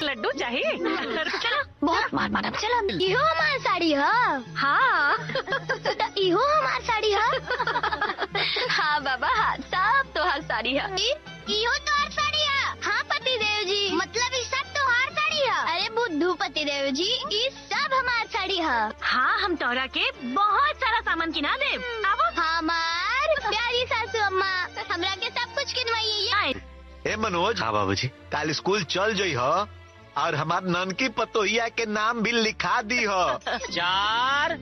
लड्डू चाहिए? चलो बहुत मार मारा। चलो इहो हमार साड़ी है। हाँ तो इहो हमार साड़ी है। हाँ बाबा हाँ, सब तो हर साड़ी है। इहो तो हर साड़ी है। हाँ पति देव जी, मतलब ये सब तो हर साड़ी है। अरे बुद्धू पति देव जी, ये सब हमार साड़ी है। हाँ हम तोहरा के बहुत सारा सामान किना दे। अब हमार प्यारी सासू अम्मा हमरा के सब कुछ किनवाइए। ए मनोज। हाँ बाबूजी। कल स्कूल चल जई हो और हमार ननकी पतोहिया के नाम भी लिखा दी हो। 4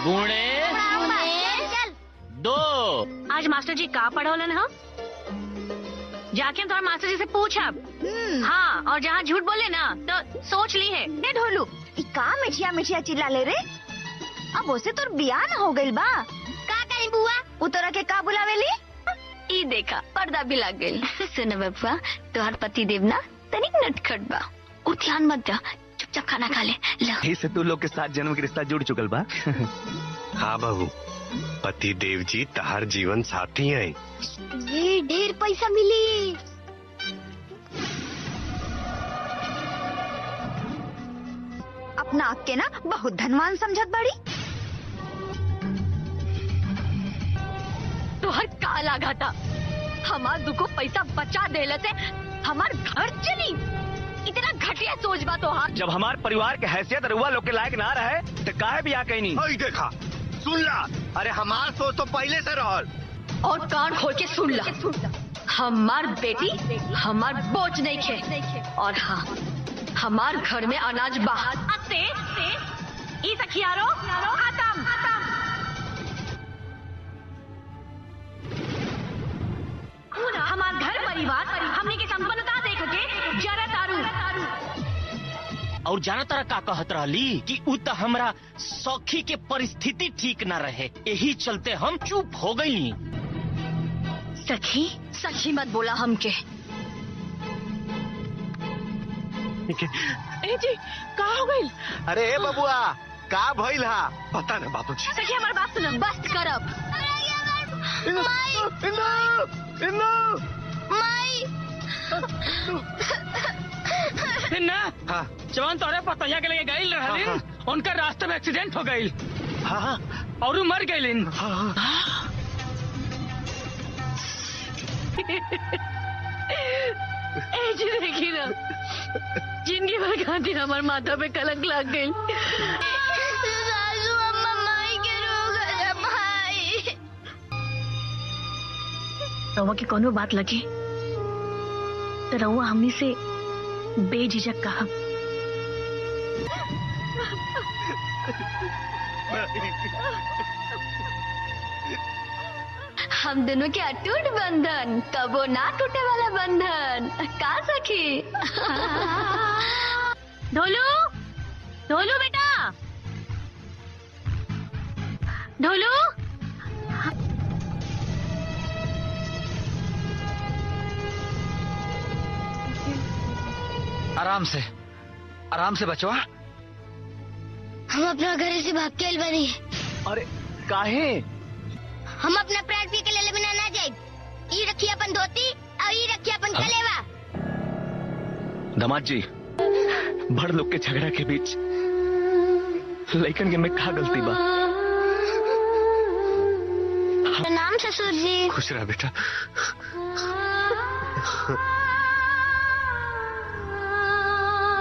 गुणे चल 2। आज मास्टर जी का पढ़ौलन हम? जाके हम तुम्हारे मास्टर जी से पूछब। हाँ और जहाँ झूठ बोले ना तो सोच ली है। ने ढोलू का मिठिया मिठिया चिल्ला ले रे। अब उसे तोर बियाह न हो गइल बा। का करी बुआ? उतरा के का बुलावेली? ई देखा पर्दा भी लग गई। सुन बबुआ, तोहर पति देव ना तनिक नटखट बा, उ ध्यान मत दे, चुपचाप खाना खा ले। लो से तू लोग के साथ जन्म के रिश्ता जुड़ चुकल बा। हाँ बाबू, पति देव जी तहार जीवन साथी हैं। ये ढेर पैसा मिली। अपना के ना बहुत धनवान समझत बड़ी। तोहर का लागा था? हमार दुको पैसा बचा देले से हमार घर चली। इतना घटिया सोच बा तोहार। जब हमार परिवार के हैसियत रुआ लोग के लायक ना रहे तो काहे भी आ कहीं नहीं। ओए देखा, सुन ला। अरे हमार सोच तो पहले से रहल। और कान खोल के सुन ला, हमार बेटी हमार बोझ नहीं खे। और हाँ, हमार घर में अनाज बाहर आते ई सखियारो खत्म। हमार घर परिवार हमने की संपन्नता देख के जरा तारू। और जाना तारा का कहत रहली कि उ त हमरा सखी के परिस्थिति ठीक न रहे, यही चलते हम चुप हो गई। सखी सखी मत बोला हमके। ए जी का हो गई? अरे ए बबुआ, का भइल हा? पता न बाबूजी। सखी हमार बात सुनो, बस करब। ना हाँ जवान तोरे पतैया के लेके गई रहलिन, उनका रास्ते में एक्सीडेंट हो गई हाँ हाँ और मर गईलिन। ए जी देखी ना, जिंदगी भर खातिर हमार माथा पे कलंक लग गई। सासू अम्मा माई के रोग है माई। रउआ की कोनो बात लगी तो रउआ हमनी से बेझिझक कहा। हम दोनों के अटूट बंधन, कबो ना टूटे वाला बंधन। का सखी? ढोलू ढोलू बेटा, ढोलू। आराम से बचवा। हम अपना घर से भाग के आइल बानी। अरे काहे? हम अपना प्राण पी के ले बिना ना जाए। ई रखी अपन धोती और ई रखी अपन कलेवा। दामाद जी, बड़ लोग के झगड़ा के बीच लइकन के में का गलती बा? प्रणाम ससुर जी। खुश रह बेटा।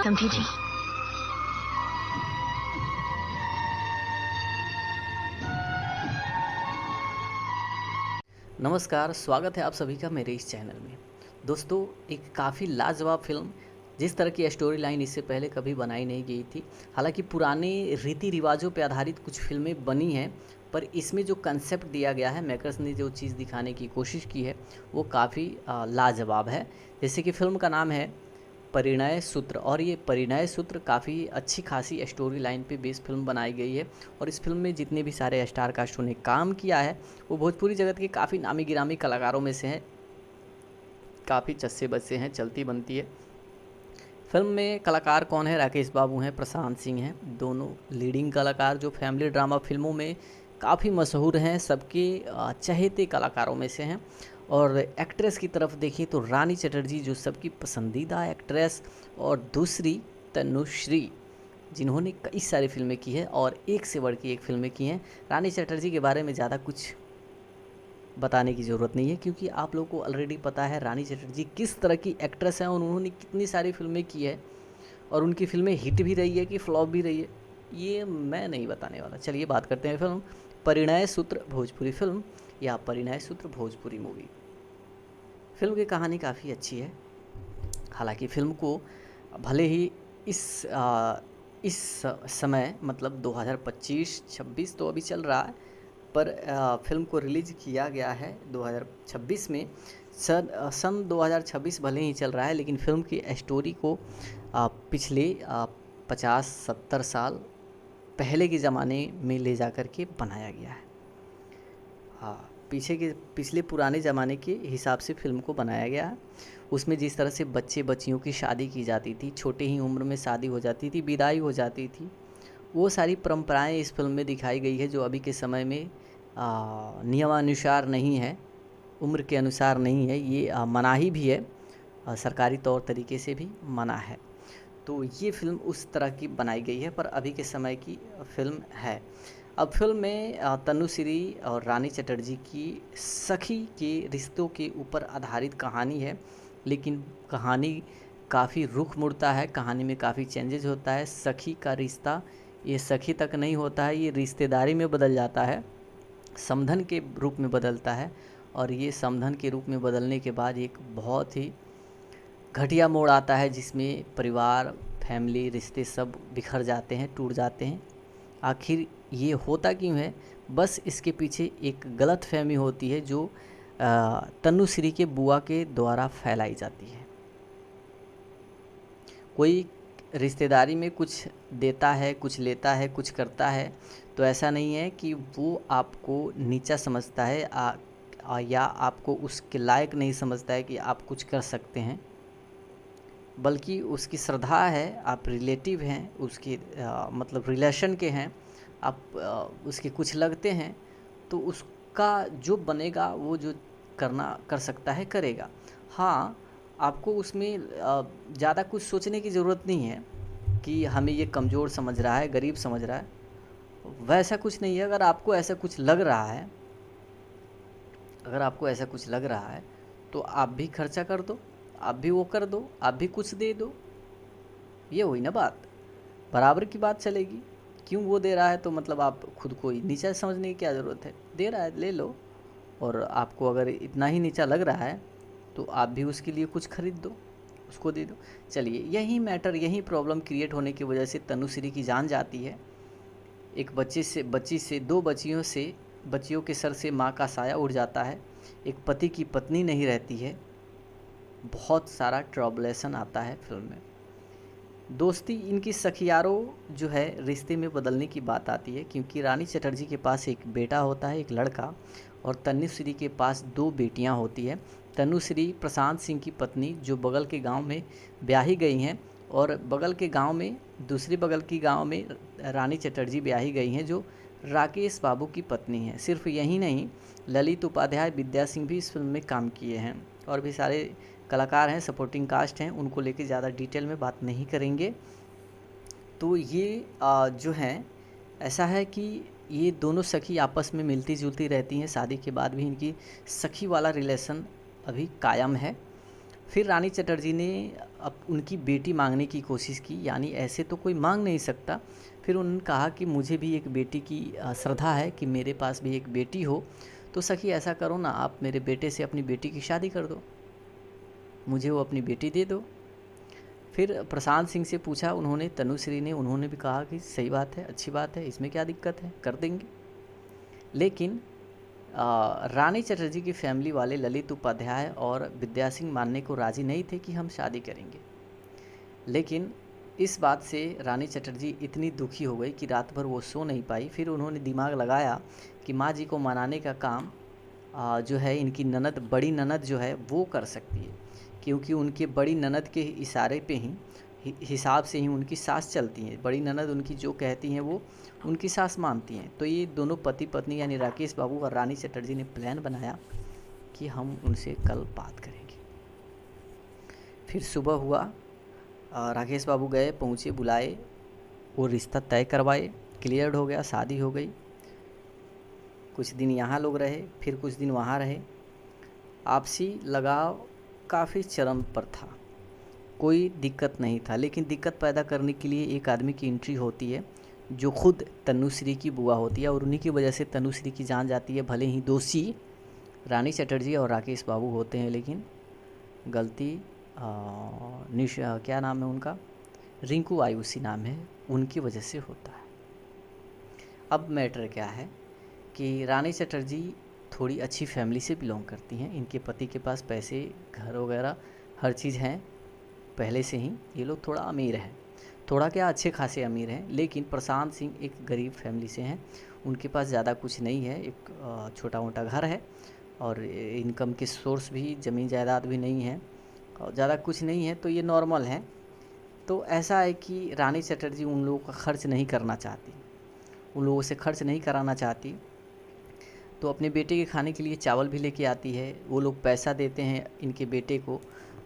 समझी जी। नमस्कार, स्वागत है आप सभी का मेरे इस चैनल में। दोस्तों, एक काफ़ी लाजवाब फिल्म, जिस तरह की स्टोरी लाइन इससे पहले कभी बनाई नहीं गई थी। हालांकि पुराने रीति रिवाजों पर आधारित कुछ फिल्में बनी हैं, पर इसमें जो कंसेप्ट दिया गया है, मेकर्स ने जो चीज़ दिखाने की कोशिश की है वो काफ़ी लाजवाब है। जैसे कि फिल्म का नाम है परिणय सूत्र, और ये परिणय सूत्र काफ़ी अच्छी खासी स्टोरी लाइन पे बेस फिल्म बनाई गई है। और इस फिल्म में जितने भी सारे स्टार कास्टों ने काम किया है वो भोजपुरी जगत के काफ़ी नामी गिरामी कलाकारों में से हैं। काफ़ी चस्से बच्चे हैं, चलती बनती है। फिल्म में कलाकार कौन है? राकेश बाबू हैं, प्रशांत सिंह हैं, दोनों लीडिंग कलाकार जो फैमिली ड्रामा फिल्मों में काफ़ी मशहूर हैं, सबके चहेते कलाकारों में से हैं। और एक्ट्रेस की तरफ देखें तो रानी चटर्जी जो सबकी पसंदीदा एक्ट्रेस, और दूसरी तनुश्री जिन्होंने कई सारी फिल्में की है और एक से बढ़ के एक फिल्में की हैं। रानी चटर्जी के बारे में ज़्यादा कुछ बताने की ज़रूरत नहीं है क्योंकि आप लोगों को ऑलरेडी पता है रानी चटर्जी किस तरह की एक्ट्रेस हैं और उन्होंने कितनी सारी फिल्में की है और उनकी फिल्में हिट भी रही है कि फ्लॉप भी रही है, ये मैं नहीं बताने वाला। चलिए बात करते हैं फिल्म परिणय सूत्र भोजपुरी फिल्म या परिणय सूत्र भोजपुरी मूवी। फिल्म की कहानी काफ़ी अच्छी है। हालांकि फिल्म को भले ही इस समय मतलब 2025-26 तो अभी चल रहा है, पर फिल्म को रिलीज़ किया गया है 2026 में। सन 2026 भले ही चल रहा है लेकिन फिल्म की स्टोरी को पिछले 50-70 साल पहले के ज़माने में ले जा कर के बनाया गया है। हाँ, पिछले पुराने ज़माने के हिसाब से फिल्म को बनाया गया है। उसमें जिस तरह से बच्चियों की शादी की जाती थी, छोटे ही उम्र में शादी हो जाती थी, विदाई हो जाती थी, वो सारी परंपराएं इस फिल्म में दिखाई गई है जो अभी के समय में नियमानुसार नहीं है, उम्र के अनुसार नहीं है। ये मनाही भी है, सरकारी तौर तरीके से भी मना है। तो ये फिल्म उस तरह की बनाई गई है पर अभी के समय की फिल्म है। अब फिल्म में तनुश्री और रानी चटर्जी की सखी के रिश्तों के ऊपर आधारित कहानी है, लेकिन कहानी काफ़ी रुख मुड़ता है, कहानी में काफ़ी चेंजेस होता है। सखी का रिश्ता ये सखी तक नहीं होता है, ये रिश्तेदारी में बदल जाता है, समधन के रूप में बदलता है और ये समधन के रूप में बदलने के बाद एक बहुत ही घटिया मोड़ आता है जिसमें परिवार, फैमिली, रिश्ते सब बिखर जाते हैं, टूट जाते हैं। आखिर ये होता क्यों है? बस इसके पीछे एक गलत फहमी होती है जो तनुश्री के बुआ के द्वारा फैलाई जाती है। कोई रिश्तेदारी में कुछ देता है, कुछ लेता है, कुछ करता है तो ऐसा नहीं है कि वो आपको नीचा समझता है या आपको उसके लायक नहीं समझता है कि आप कुछ कर सकते हैं, बल्कि उसकी श्रद्धा है, आप रिलेटिव हैं, उसके मतलब रिलेशन के हैं, आप उसके कुछ लगते हैं तो उसका जो बनेगा वो जो कर सकता है करेगा। हाँ, आपको उसमें ज़्यादा कुछ सोचने की ज़रूरत नहीं है कि हमें ये कमज़ोर समझ रहा है, गरीब समझ रहा है, वैसा कुछ नहीं है। अगर आपको ऐसा कुछ लग रहा है तो आप भी खर्चा कर दो, आप भी वो कर दो, आप भी कुछ दे दो, ये हुई ना बात, बराबर की बात चलेगी। क्यों वो दे रहा है तो मतलब आप खुद को नीचा समझने की क्या ज़रूरत है? दे रहा है ले लो, और आपको अगर इतना ही नीचा लग रहा है तो आप भी उसके लिए कुछ खरीद दो, उसको दे दो। चलिए, यही प्रॉब्लम क्रिएट होने की वजह से तनुश्री की जान जाती है। एक बच्ची से 2 बच्चियों के सर से माँ का साया उड़ जाता है। एक पति की पत्नी नहीं रहती है। बहुत सारा ट्रबलेशन आता है फिल्म में। दोस्ती इनकी सखियारों जो है रिश्ते में बदलने की बात आती है क्योंकि रानी चटर्जी के पास एक बेटा होता है, एक लड़का, और तनुश्री के पास 2 बेटियां होती है। तनुश्री प्रशांत सिंह की पत्नी जो बगल के गांव में ब्याही गई हैं, और दूसरी बगल की गांव में रानी चटर्जी ब्याही गई हैं जो राकेश बाबू की पत्नी है। सिर्फ यही नहीं, ललित उपाध्याय, विद्या सिंह भी इस फिल्म में काम किए हैं और भी सारे कलाकार हैं, सपोर्टिंग कास्ट हैं, उनको लेके ज़्यादा डिटेल में बात नहीं करेंगे। तो ये जो हैं, ऐसा है कि ये दोनों सखी आपस में मिलती जुलती रहती हैं। शादी के बाद भी इनकी सखी वाला रिलेशन अभी कायम है। फिर रानी चटर्जी ने अब उनकी बेटी मांगने की कोशिश की, यानी ऐसे तो कोई मांग नहीं सकता। फिर उन्होंने कहा कि मुझे भी एक बेटी की श्रद्धा है कि मेरे पास भी एक बेटी हो, तो सखी ऐसा करो ना, आप मेरे बेटे से अपनी बेटी की शादी कर दो, मुझे वो अपनी बेटी दे दो। फिर प्रशांत सिंह से पूछा उन्होंने, तनुश्री ने, उन्होंने भी कहा कि सही बात है, अच्छी बात है, इसमें क्या दिक्कत है, कर देंगे। लेकिन रानी चटर्जी की फैमिली वाले ललित उपाध्याय और विद्या सिंह मानने को राज़ी नहीं थे कि हम शादी करेंगे। लेकिन इस बात से रानी चटर्जी इतनी दुखी हो गई कि रात भर वो सो नहीं पाई। फिर उन्होंने दिमाग लगाया कि माँ जी को मनाने का काम जो है इनकी ननद, बड़ी ननद जो है वो कर सकती है, क्योंकि उनके बड़ी ननद के इशारे पे ही, हिसाब से ही उनकी सास चलती हैं। बड़ी ननद उनकी जो कहती हैं वो उनकी सास मानती हैं। तो ये दोनों पति पत्नी यानी राकेश बाबू और रानी चटर्जी ने प्लान बनाया कि हम उनसे कल बात करेंगे। फिर सुबह हुआ, राकेश बाबू गए, पहुँचे, बुलाए, वो रिश्ता तय करवाए, क्लियर हो गया, शादी हो गई। कुछ दिन यहाँ लोग रहे, फिर कुछ दिन वहाँ रहे। आपसी लगाव काफ़ी चरम पर था, कोई दिक्कत नहीं था। लेकिन दिक्कत पैदा करने के लिए एक आदमी की एंट्री होती है जो खुद तनुश्री की बुआ होती है, और उन्हीं की वजह से तनुश्री की जान जाती है। भले ही दोषी रानी चटर्जी और राकेश बाबू होते हैं, लेकिन गलती क्या नाम है उनका, रिंकू आयुषी नाम है, उनकी वजह से होता है। अब मैटर क्या है कि रानी चटर्जी थोड़ी अच्छी फैमिली से बिलोंग करती हैं। इनके पति के पास पैसे, घर वगैरह हर चीज़ हैं पहले से ही। ये लोग थोड़ा अमीर हैं, थोड़ा क्या अच्छे खासे अमीर हैं। लेकिन प्रशांत सिंह एक गरीब फैमिली से हैं, उनके पास ज़्यादा कुछ नहीं है। एक छोटा मोटा घर है और इनकम के सोर्स भी, ज़मीन जायदाद भी नहीं है और ज़्यादा कुछ नहीं है, तो ये नॉर्मल है। तो ऐसा है कि रानी चटर्जी उन लोगों का खर्च नहीं करना चाहती, उन लोगों से खर्च नहीं कराना चाहती। तो अपने बेटे के खाने के लिए चावल भी लेके आती है। वो लोग पैसा देते हैं इनके बेटे को,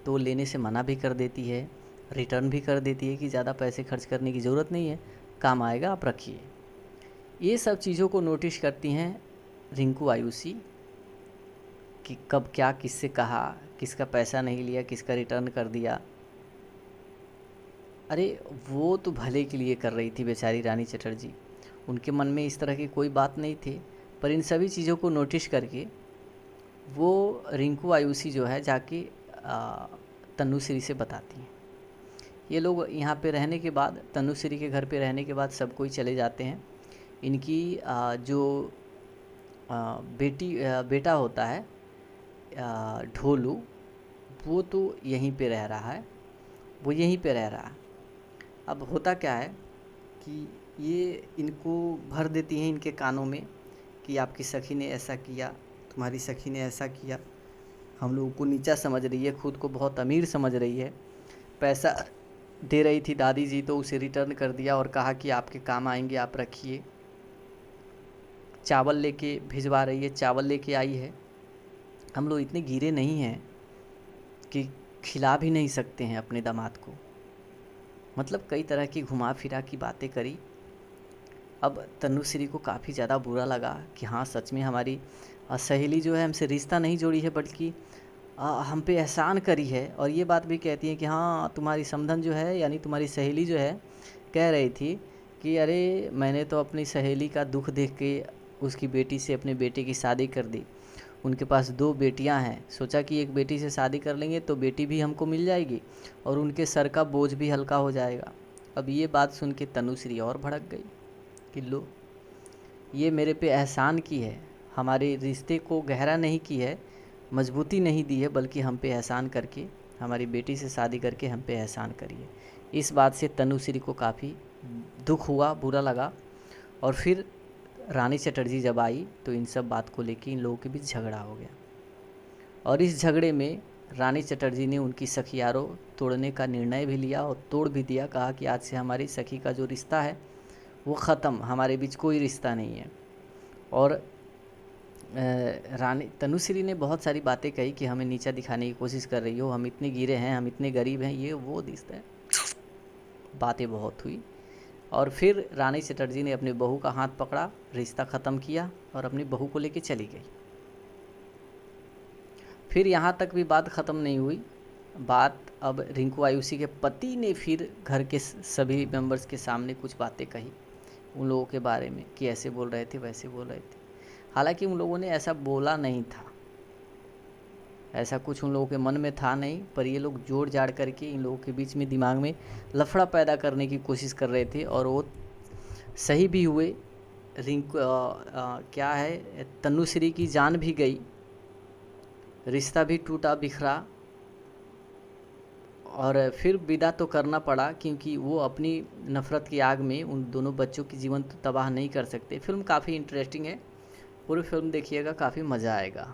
तो लेने से मना भी कर देती है, रिटर्न भी कर देती है कि ज़्यादा पैसे खर्च करने की ज़रूरत नहीं है, काम आएगा, आप रखिए। ये सब चीज़ों को नोटिस करती हैं रिंकू आयुषी कि कब क्या किससे कहा, किसका पैसा नहीं लिया, किसका रिटर्न कर दिया। अरे वो तो भले के लिए कर रही थी बेचारी रानी चटर्जी, उनके मन में इस तरह की कोई बात नहीं थी। पर इन सभी चीज़ों को नोटिस करके वो रिंकू आयुषी जो है जाके तनुश्री से बताती हैं। ये लोग यहाँ पे रहने के बाद, तनुश्री के घर पे रहने के बाद सब कोई चले जाते हैं। इनकी जो बेटा होता है ढोलू, वो तो यहीं पे रह रहा है, वो यहीं पे रह रहा है। अब होता क्या है कि ये इनको भर देती हैं इनके कानों में कि आपकी सखी ने ऐसा किया, तुम्हारी सखी ने ऐसा किया, हम लोगों को नीचा समझ रही है, खुद को बहुत अमीर समझ रही है। पैसा दे रही थी दादी जी तो उसे रिटर्न कर दिया और कहा कि आपके काम आएंगे, आप रखिए। चावल लेके भिजवा रही है, चावल लेके आई है। हम लोग इतने गिरे नहीं हैं कि खिला भी नहीं सकते हैं अपने दामाद को। मतलब कई तरह की घुमा फिरा की बातें करी। अब तनुश्री को काफ़ी ज़्यादा बुरा लगा कि हाँ सच में हमारी सहेली जो है हमसे रिश्ता नहीं जोड़ी है, बल्कि हम पे एहसान करी है। और ये बात भी कहती है कि हाँ तुम्हारी समधन जो है, यानी तुम्हारी सहेली जो है, कह रही थी कि अरे मैंने तो अपनी सहेली का दुख देख के उसकी बेटी से अपने बेटे की शादी कर दी। उनके पास 2 बेटियां हैं, सोचा कि एक बेटी से शादी कर लेंगे तो बेटी भी हमको मिल जाएगी और उनके सर का बोझ भी हल्का हो जाएगा। अब ये बात सुन के तनुश्री और भड़क गई कि लो, ये मेरे पे एहसान की है, हमारे रिश्ते को गहरा नहीं की है, मजबूती नहीं दी है, बल्कि हम पे एहसान करके, हमारी बेटी से शादी करके हम पे एहसान करिए। इस बात से तनुश्री को काफ़ी दुख हुआ, बुरा लगा। और फिर रानी चटर्जी जब आई तो इन सब बात को लेके इन लोगों के बीच झगड़ा हो गया। और इस झगड़े में रानी चटर्जी ने उनकी सखियारों तोड़ने का निर्णय भी लिया और तोड़ भी दिया। कहा कि आज से हमारी सखी का जो रिश्ता है वो ख़त्म, हमारे बीच कोई रिश्ता नहीं है। और रानी तनुश्री ने बहुत सारी बातें कही कि हमें नीचा दिखाने की कोशिश कर रही हो, हम इतने गिरे हैं, हम इतने गरीब हैं, ये वो दिखता है। बातें बहुत हुई और फिर रानी चटर्जी ने अपनी बहू का हाथ पकड़ा, रिश्ता ख़त्म किया और अपनी बहू को लेके चली गई। फिर यहाँ तक भी बात ख़त्म नहीं हुई। बात अब रिंकू आयुषी के पति ने फिर घर के सभी मेंबर्स के सामने कुछ बातें कही उन लोगों के बारे में कि ऐसे बोल रहे थे, वैसे बोल रहे थे। हालांकि उन लोगों ने ऐसा बोला नहीं था, ऐसा कुछ उन लोगों के मन में था नहीं, पर ये लोग जोड़ जाड़ करके इन लोगों के बीच में दिमाग में लफड़ा पैदा करने की कोशिश कर रहे थे और वो सही भी हुए। रिंकू क्या है, तनुश्री की जान भी गई, रिश्ता भी टूटा बिखरा और फिर विदा तो करना पड़ा, क्योंकि वो अपनी नफ़रत की आग में उन दोनों बच्चों की जीवन तो तबाह नहीं कर सकते। फिल्म काफ़ी इंटरेस्टिंग है, पूरी फिल्म देखिएगा, काफ़ी मज़ा आएगा।